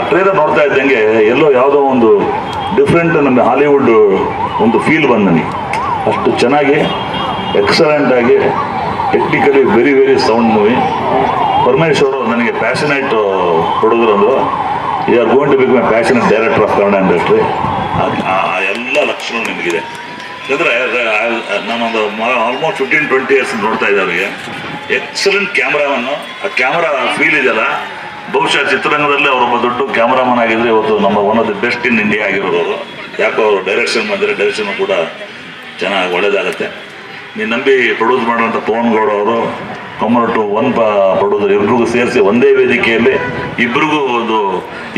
Trailer ನೋಡ್ತಾ ಇದ್ದಂಗೆ ಎಲ್ಲೋ ಯಾವುದೋ ಒಂದು ಡಿಫ್ರೆಂಟ್ ನಮ್ಮ ಹಾಲಿವುಡ್ ಒಂದು ಫೀಲ್ ಬಂದು ನನಗೆ. ಅಷ್ಟು ಚೆನ್ನಾಗಿ ಎಕ್ಸಲೆಂಟ್ ಆಗಿ technically very very sound movie. ಪರಮೇಶ್ವರು ನನಗೆ ಪ್ಯಾಷನೇಟ್ ಹುಡುಗರು ಅಂದರು, you are going to become a passionate director of Kannada industry. ಎಲ್ಲ ಲಕ್ಷಣ ನಿಮಗಿದೆ. ಯಾಕಂದರೆ ನಾನೊಂದು ಆಲ್ಮೋಸ್ಟ್ 15-20 ಇಯರ್ಸ್ ನೋಡ್ತಾ ಇದ್ದೆ ಅವರಿಗೆ. ಎಕ್ಸಲೆಂಟ್ ಕ್ಯಾಮ್ರಾಮನ್ನು, ಆ ಕ್ಯಾಮ್ರಾ ಫೀಲ್ ಇದೆಯಲ್ಲ, ಬಹುಶಃ ಚಿತ್ರರಂಗದಲ್ಲಿ ಅವರೊಬ್ಬ ದೊಡ್ಡ ಕ್ಯಾಮ್ರಾಮನ್ ಆಗಿದ್ರೆ ಇವತ್ತು ನಮ್ಮ one of the best in India ಆಗಿರೋರು ಅವರು. ಯಾಕೋ ಅವರು ಡೈರೆಕ್ಷನ್ ಮಾಡಿದರೆ ಡೈರೆಕ್ಷನ್ ಕೂಡ ಚೆನ್ನಾಗಿ ಒಳ್ಳೇದಾಗತ್ತೆ. ನೀನು ನಂಬಿ ಪ್ರೊಡ್ಯೂಸ್ ಮಾಡುವಂಥ ಪವನ್ ಗೌಡ ಅವರು, ಕಮಲ್ ಟು ಒನ್ ಪ್ರೊಡ್ಯೂಸರ್ ಇಬ್ಬರಿಗೂ ಸೇರಿಸಿ ಒಂದೇ ವೇದಿಕೆಯಲ್ಲಿ ಇಬ್ಬರಿಗೂ ಒಂದು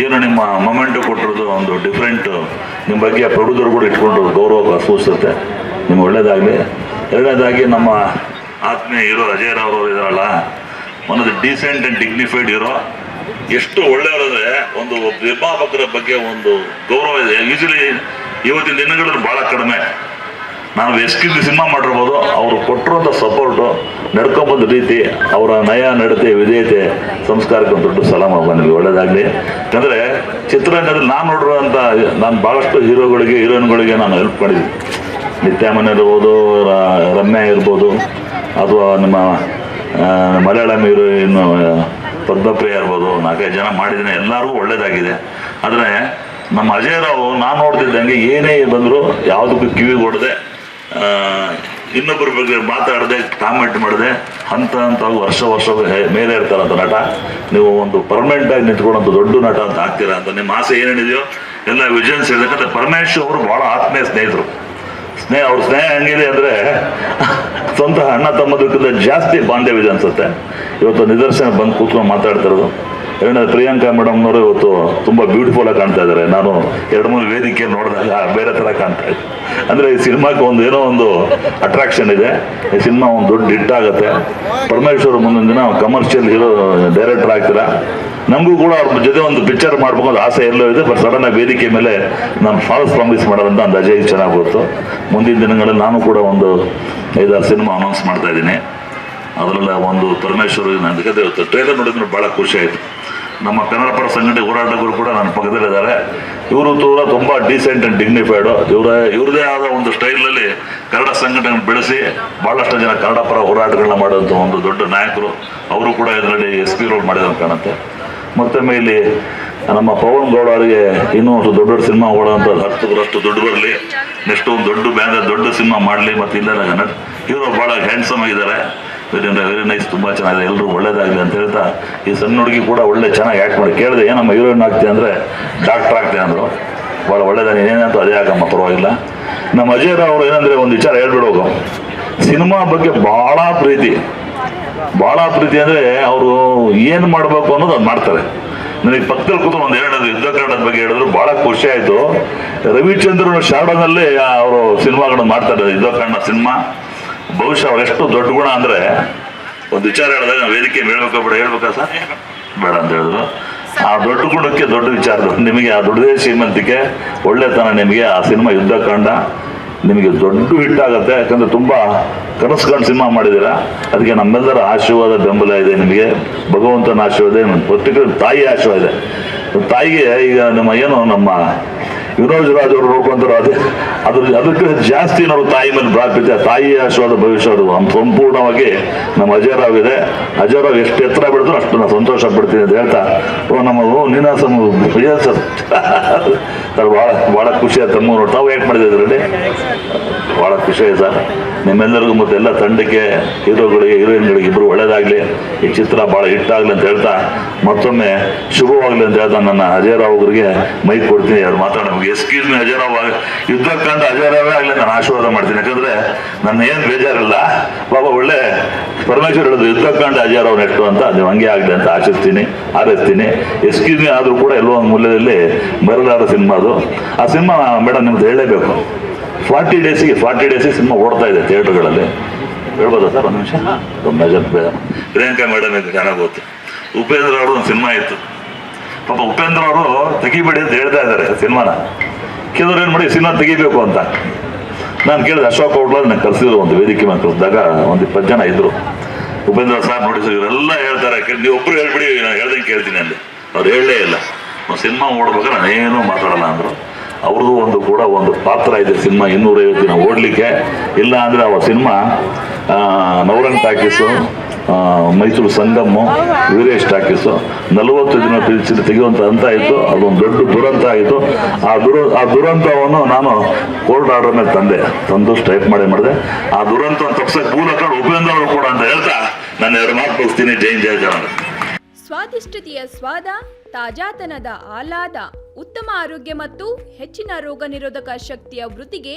ಏನು ನಿಮ್ಮ ಮೊಮೆಂಟು ಕೊಟ್ಟಿರೋದು ಒಂದು ಡಿಫ್ರೆಂಟ್. ನಿಮ್ಮ ಬಗ್ಗೆ ಪ್ರೊಡ್ಯೂಸರ್ ಕೂಡ ಇಟ್ಕೊಂಡು ಗೌರವ ಸೂಚಿಸುತ್ತೆ. ನಿಮ್ಗೆ ಒಳ್ಳೇದಾಗಲಿ. ಎರಡನೇದಾಗಿ ನಮ್ಮ ಆತ್ಮೀಯ ಹೀರೋ ಅಜಯ್ ರಾವ್ ಅವರು ಇದಾರಲ್ಲ, one of the decent and dignified hero. ಎಷ್ಟು ಒಳ್ಳೆಯವರಂದರೆ ಒಂದು ನಿರ್ಮಾಪಕರ ಬಗ್ಗೆ ಒಂದು ಗೌರವ ಇದೆ. ಯೂಶಲಿ ಇವತ್ತಿನ ದಿನಗಳಲ್ಲಿ ಭಾಳ ಕಡಿಮೆ. ನಾವು ಎಷ್ಟಿದ್ದು ಸಿನಿಮಾ ಮಾಡಿರ್ಬೋದು, ಅವರು ಕೊಟ್ಟಿರೋಂಥ ಸಪೋರ್ಟು, ನಡ್ಕೊಂಬಂದ ರೀತಿ, ಅವರ ನಯ ನಡತೆ, ವಿಧೇಯತೆ, ಸಂಸ್ಕಾರಕ್ಕೆ ಒಂದು ದೊಡ್ಡ ಸಲಾಮ ನಿಮಗೆ ಒಳ್ಳೇದಾಗಲಿ. ಯಾಕಂದರೆ ಚಿತ್ರರಂಗದಲ್ಲಿ ನಾನು ನೋಡಿರೋಂಥ ನಾನು ಭಾಳಷ್ಟು ಹೀರೋಗಳಿಗೆ ಹೀರೋಯಿನ್ಗಳಿಗೆ ನಾನು ಹೆಲ್ಪ್ ಮಾಡಿದ್ದೀನಿ. ನಿತ್ಯಾಮನ್ ಇರ್ಬೋದು, ರಮ್ಯಾ ಇರ್ಬೋದು, ಅಥವಾ ನಮ್ಮ ಮಲಯಾಳಂ ಹೀರೋಯಿನ್ ಪದ್ಮಪ್ರಿಯ ಇರ್ಬೋದು, 4-5 ಜನ ಮಾಡಿದ್ದೀನಿ. ಎಲ್ಲರಿಗೂ ಒಳ್ಳೇದಾಗಿದೆ. ಆದರೆ ನಮ್ಮ ಅಜಯ್ ರಾವ್ ನಾನು ನೋಡ್ತಿದ್ದಂಗೆ ಏನೇ ಬಂದರೂ ಯಾವುದಕ್ಕೂ ಕಿವಿಗೆ ಹೊಡೆದೆ, ಇನ್ನೊಬ್ಬರ ಬಗ್ಗೆ ಮಾತಾಡದೆ, ಕಾಮೆಂಟ್ ಮಾಡಿದೆ, ಹಂತ ವರ್ಷ ಮೇಲೆ ಇರ್ತಾರಂತ ನಟ. ನೀವು ಒಂದು ಪರ್ಮನೆಂಟಾಗಿ ನಿಂತ್ಕೊಳ್ಳೋಂಥ ದೊಡ್ಡ ನಟ ಅಂತ ಆಗ್ತೀರಾ ಅಂತ ನಿಮ್ಮ ಆಸೆ ಏನೇನಿದೆಯೋ ಎಲ್ಲ ವಿಜಯನ್ಸ್ ಹೇಳ್ಬೇಕಂತ. ಪರಮೇಶ್ವರ್ ಅವರು ಭಾಳ ಆತ್ಮೀಯ ಸ್ನೇಹಿತರು. ಅವ್ರ ಸ್ನೇಹ ಹೆಂಗಿದೆ ಅಂದರೆ ಸ್ವಂತ ಅಣ್ಣ ತಮ್ಮದಕ್ಕಿಂತ ಜಾಸ್ತಿ ಬಾಂಧವ್ಯ ಅನ್ಸುತ್ತೆ. ಇವತ್ತು ನಿದರ್ಶನ ಬಂದು ಕೂತ್ಕೊಂಡು ಮಾತಾಡ್ತಿರೋದು. ಎರಡನೇದು ಪ್ರಿಯಾಂಕಾ ಮೇಡಮ್ನವರು ಇವತ್ತು ತುಂಬ ಬ್ಯೂಟಿಫುಲ್ಲಾಗಿ ಕಾಣ್ತಾ ಇದ್ದಾರೆ. ನಾನು 2-3 ವೇದಿಕೆ ನೋಡಿದಾಗ ಬೇರೆ ಥರ ಕಾಣ್ತಾ ಇದ್ದೆ. ಅಂದರೆ ಈ ಸಿನಿಮಾಕ್ಕೆ ಒಂದು ಏನೋ ಒಂದು ಅಟ್ರಾಕ್ಷನ್ ಇದೆ. ಈ ಸಿನಿಮಾ ಒಂದು ದೊಡ್ಡ ಹಿಟ್ ಆಗುತ್ತೆ. ಪರಮೇಶ್ವರ್ ಮುಂದಿನ ದಿನ ಕಮರ್ಷಿಯಲ್ ಹೀರೋ ಡೈರೆಕ್ಟರ್ ಆಗ್ತೀರಾ. ನಮಗೂ ಕೂಡ ಅವ್ರ ಜೊತೆ ಒಂದು ಪಿಕ್ಚರ್ ಮಾಡ್ಬೇಕು ಅಂತ ಆಸೆ ಎಲ್ಲೋ ಇದೆ. ಬಟ್ ಸಡನ್ನಾಗಿ ವೇದಿಕೆ ಮೇಲೆ ನಾನು ಫಾಲ್ಸ್ ಪ್ರಾಮಿಸ್ ಮಾಡೋದಂತ ಒಂದು ಅಜಯ್ ಚೆನ್ನಾಗಿ ಗೊತ್ತು. ಮುಂದಿನ ದಿನಗಳಲ್ಲಿ ನಾನು ಕೂಡ ಒಂದು 5-6 ಸಿನಿಮಾ ಅನೌನ್ಸ್ ಮಾಡ್ತಾ ಇದ್ದೀನಿ. ಅದರಲ್ಲ ಒಂದು ಪರಮೇಶ್ವರ್. ನನಗೆ ಇವತ್ತು ಟ್ರೇಲರ್ ನೋಡಿದ್ರೆ ಭಾಳ ಖುಷಿ ಆಯಿತು. ನಮ್ಮ ಕನ್ನಡ ಪರ ಸಂಘಟನೆ ಹೋರಾಟಗಾರರು ಕೂಡ ನನ್ನ ಪಕ್ಕದಲ್ಲಿದ್ದಾರೆ. ಇವರು ತುಂಬ ಡೀಸೆಂಟ್ ಆ್ಯಂಡ್ ಡಿಗ್ನಿಫೈಡು. ಇವ್ರದೇ ಆದ ಒಂದು ಸ್ಟೈಲಲ್ಲಿ ಕನ್ನಡ ಸಂಘಟನೆ ಬೆಳೆಸಿ ಭಾಳಷ್ಟು ಜನ ಕನ್ನಡ ಪರ ಹೋರಾಟಗಳನ್ನ ಮಾಡೋಂಥ ಒಂದು ದೊಡ್ಡ ನಾಯಕರು. ಅವರು ಕೂಡ ಇದರಲ್ಲಿ SP ರೋಲ್ ಮಾಡಿದಂಗೆ ಕಾಣುತ್ತೆ. ಮತ್ತೊಮ್ಮೆ ಇಲ್ಲಿ ನಮ್ಮ ಪವನ್ ಗೌಡ ಅವರಿಗೆ ಇನ್ನೂ ಒಂದು ದೊಡ್ಡ ಸಿನಿಮಾ ಓಡೋಂಥ 10 ದುಡ್ಡು ಬರಲಿ, ನೆಕ್ಸ್ಟ್ ಒಂದು ದೊಡ್ಡ ಬ್ಯಾನರ್ ದೊಡ್ಡ ಸಿನಿಮಾ ಮಾಡಲಿ. ಮತ್ತು ಇಲ್ಲ ಹೀರೋ ಭಾಳ ಹ್ಯಾಂಡ್ಸಮ್ ಆಗಿದ್ದಾರೆ. ವೆರಿ ನೈಸ್, ತುಂಬ ಚೆನ್ನಾಗಿದೆ. ಎಲ್ಲರೂ ಒಳ್ಳೇದಾಗಲಿ ಅಂತ ಹೇಳ್ತಾ, ಈ ಸಣ್ಣ ಹುಡುಗಿ ಕೂಡ ಒಳ್ಳೆ ಚೆನ್ನಾಗಿ ಆ್ಯಕ್ಟ್ ಮಾಡಿ. ಕೇಳಿದೆ ಏನಮ್ಮ ಹೀರೋಯಿನ್ ಆಗ್ತೀಯ ಅಂದರೆ ಡಾಕ್ಟರ್ ಆಗ್ತೀಯ ಅಂದರು. ಭಾಳ ಒಳ್ಳೇದಾಗಿ ಏನೇನಂತ ಅದೇ ಆಗಮ್ಮ, ಪರವಾಗಿಲ್ಲ. ನಮ್ಮ ಅಜಯ್ ರಾವ್ ಅವರು ಏನಂದರೆ ಒಂದು ವಿಚಾರ ಹೇಳ್ಬಿಡೋದು, ಸಿನಿಮಾ ಬಗ್ಗೆ ಭಾಳ ಪ್ರೀತಿ ಅಂದರೆ ಅವರು ಏನು ಮಾಡಬೇಕು ಅನ್ನೋದು ಅದು ಮಾಡ್ತಾರೆ. ನನಗೆ ಪಕ್ಕದಲ್ಲಿ ಕೂತು ಒಂದು 2 ಯುದ್ಧ ಕಾಂಡದ ಬಗ್ಗೆ ಹೇಳಿದ್ರು, ಭಾಳ ಖುಷಿ ಆಯಿತು. ರವಿಚಂದ್ರನ್ ಶಾಡೋನಲ್ಲಿ ಅವರು ಸಿನಿಮಾಗಳನ್ನು ಮಾಡ್ತಾರೆ. ಯುದ್ಧ ಕಾಂಡ ಸಿನಿಮಾ ಬಹುಶಃ ಅವ್ರು ಎಷ್ಟು ದೊಡ್ಡ ಗುಣ ಅಂದರೆ, ಒಂದು ವಿಚಾರ ಹೇಳಿದಾಗ ನಾವು ವೇದಿಕೆ ಹೇಳ್ಬೇಕಾ ಸರ್ ಬೇಡ ಅಂತ ಹೇಳಿದ್ರು. ಆ ದೊಡ್ಡ ಗುಣಕ್ಕೆ ದೊಡ್ಡ ವಿಚಾರಗಳು ನಿಮಗೆ, ಆ ದೊಡ್ಡದೇ ಶ್ರೀಮಂತಿಕೆ, ಒಳ್ಳೆತನ ನಿಮಗೆ. ಆ ಸಿನಿಮಾ ಯುದ್ಧ ಕಾಂಡ ನಿಮಗೆ ದೊಡ್ಡ ಹಿಟ್ ಆಗುತ್ತೆ. ಯಾಕಂದರೆ ತುಂಬ ಕನಸುಕೊಂಡು ಸಿನಿಮಾ ಮಾಡಿದ್ದೀರಾ. ಅದಕ್ಕೆ ನಮ್ಮೆಲ್ಲರ ಆಶೀರ್ವಾದ, ಬೆಂಬಲ ಇದೆ ನಿಮಗೆ. ಭಗವಂತನ ಆಶೀರ್ವಾದ ಇದೆ, ಪರ್ಟಿಕ್ಯುಲರ್ ತಾಯಿ ಆಶೀರ್ವಾದ ಇದೆ. ತಾಯಿಗೆ ಈಗ ನಮ್ಮ ವಿನೋದ್ ರಾಜ್ ಅವರು ನೋಡ್ಕೊಂತಾರೆ. ಅದಕ್ಕೆ ಜಾಸ್ತಿ ನಾವು ತಾಯಿ ಮೇಲೆ ಪ್ರಾರ್ಥಿತೆ. ತಾಯಿ ಆಶೀರ್ವಾದ ಭವಿಷ್ಯದು ಸಂಪೂರ್ಣವಾಗಿ ನಮ್ಮ ಅಜಯ್ ರಾವ್ ಇದೆ. ಅಜಯ್ ರಾವ್ ಎಷ್ಟು ಎತ್ತರ ಬಿಡಿದ್ರು ಅಷ್ಟು ನಾನು ಸಂತೋಷ ಪಡ್ತೀನಿ ಅಂತ ಹೇಳ್ತಾ, ನಮ್ಮ ನೀನಾಸಂ ಸರ್ ಭಾಳ ಖುಷಿ ಆಯ್ತು. ತಮ್ಮ ತಾವು ಯಾಕೆ ಮಾಡಿದೆ ಇದರಲ್ಲಿ ಭಾಳ ಖುಷಿ ಆಯ್ತು ಸರ್. ನಿಮ್ಮೆಲ್ಲರಿಗೂ ಮತ್ತು ಎಲ್ಲ ತಂಡಕ್ಕೆ, ಹೀರೋಗಳಿಗೆ ಹೀರೋಯಿನ್ಗಳಿಗೆ ಇಬ್ಬರು ಒಳ್ಳೇದಾಗಲಿ. ಈ ಚಿತ್ರ ಭಾಳ ಹಿಟ್ಟಾಗಲಿ ಅಂತ ಹೇಳ್ತಾ, ಮತ್ತೊಮ್ಮೆ ಶುಭವಾಗಲಿ ಅಂತ ಹೇಳ್ತಾ ನನ್ನ ಅಜಯ್ ರಾವ್ ಅವರಿಗೆ ಮೈಕ್ ಕೊಡ್ತೀನಿ. ಅವ್ರು ಮಾತಾಡೋದು. ಎಸ್ಕ್ಯೂಸ್ ಮಿ ಅಜಯ್ ರಾವ್, ಯುದ್ಧ ಕಂಡು ಅಜಯ್ ರಾವೇ ಆಗಲಿ ನಾನು ಆಶೀರ್ವಾದ ಮಾಡ್ತೀನಿ. ಯಾಕಂದರೆ ನನ್ನ ಏನು ಬೇಜಾರಿಲ್ಲ. ಬಾಬಾ ಒಳ್ಳೆ ಪರಮೇಶ್ವರ್ ಹೇಳಿದ್ರು, ಯುದ್ಧ ಕಂಡು ಅಜಯ್ ರಾವ್ ನೆಟ್ಟು ಅಂತ. ಅದು ಹಂಗೆ ಆಗಲಿ ಅಂತ ಹಾರೈಸ್ತೀನಿ. ಎಸ್ಕ್ಯೂಸ್ ಮಿ ಆದರೂ ಕೂಡ ಎಲ್ಲೋ ಒಂದು ಮೂಲ್ಯದಲ್ಲಿ ಬರಲಾರ ಸಿನಿಮಾ ಅದು. ಆ ಸಿನಿಮಾ ಮೇಡಮ್ ನಿಮ್ದು ಹೇಳಲೇಬೇಕು. 40 ಡೇಸಿಗೆ ಸಿನಿಮಾ ಓಡ್ತಾ ಇದೆ ಥಿಯೇಟರ್ಗಳಲ್ಲಿ. ಹೇಳ್ಬೋದಾ ಸರ್ ಒಂದು ನಿಮಿಷ? ಪ್ರಿಯಾಂಕಾ ಮೇಡಮ್ ಇದು ಚೆನ್ನಾಗಿ ಗೊತ್ತು. ಉಪೇಂದ್ರ ಅವರು ಒಂದು ಸಿನಿಮಾ ಇತ್ತು. ಪಾಪ ಉಪೇಂದ್ರ ಅವರು ತೆಗಿಬೇಡಿ ಅಂತ ಹೇಳ್ತಾ ಇದ್ದಾರೆ ಸಿನಿಮಾನ. ಕೆಲವ್ರು ಏನು ಮಾಡಿ ಸಿನಿಮಾ ತೆಗಿಬೇಕು ಅಂತ ನಾನು ಕೇಳಿದೆ. ಅಶೋಕ್ ಔಟ್ಲ ನಾನು ಕರೆಸಿದ್ರು ಒಂದು ವೇದಿಕೆ ಮೇಲೆ ಕರೆಸಿದಾಗ ಒಂದು 20 ಜನ ಇದ್ರು. ಉಪೇಂದ್ರ ಸರ್ ನೋಡಿ ಸರ್ ಇವರೆಲ್ಲ ಹೇಳ್ತಾರೆ, ನೀವು ಒಬ್ಬರು ಹೇಳ್ಬಿಡಿ, ನಾನು ಹೇಳ್ದಂಗೆ ಕೇಳ್ತೀನಿ ಅಲ್ಲಿ. ಅವ್ರು ಹೇಳಲೇ ಇಲ್ಲ. ಸಿನಿಮಾ ನೋಡ್ಬೇಕಾದ್ರೆ ನಾನೇನು ಮಾತಾಡಲ್ಲ ಅಂದರು. ಅವ್ರದ್ದು ಒಂದು ಪಾತ್ರ ಇದೆ ಸಿನಿಮಾ 250 ದಿನ ಓಡಲಿಕ್ಕೆ. ಇಲ್ಲ ಅಂದರೆ ಅವ cinema Navrang talkies, Mysuru Sangam, Veeresh talkies 40 ದಿನ ಪಿಕ್ಚರ್ ತೆಗೆಯುವಂಥ ಅಂತ ಆಯಿತು. ಅದೊಂದು ದೊಡ್ಡ ದುರಂತ ಆಯಿತು. ಆ ದುರಂತವನ್ನು ನಾನು ಕೋರ್ಟ್ ಆರ್ಡರ್ ಮೇಲೆ ತಂದು ಸ್ಟ್ರೈಕ್ ಮಾಡಿದೆ. ಆ ದುರಂತ ತಪ್ಸಕ್ಕೆ ಮೂಲಕ ಉಪೇಂದ್ರ ಅವರು ಕೂಡ ಅಂತ ಹೇಳ್ತಾ ನಾನು 2 ಮಾತು ಮುಗಿಸ್ತೀನಿ. ಜೈ ಜವಾನ್. ಸ್ವಾದಿಷ್ಟತೆಯ ಸ್ವಾದ, ತಾಜಾತನದ ಆಹ್ಲಾದ, ಉತ್ತಮ ಆರೋಗ್ಯ ಮತ್ತು ಹೆಚ್ಚಿನ ರೋಗ ನಿರೋಧಕ ಶಕ್ತಿಯ ವೃದ್ಧಿಗೆ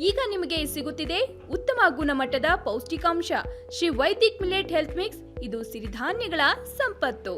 ಈಗ ನಿಮಗೆ ಸಿಗುತ್ತಿದೆ ಉತ್ತಮ ಗುಣಮಟ್ಟದ ಪೌಷ್ಟಿಕಾಂಶ Shri Vaidik millet health mix. ಇದು ಸಿರಿಧಾನ್ಯಗಳ ಸಂಪತ್ತು.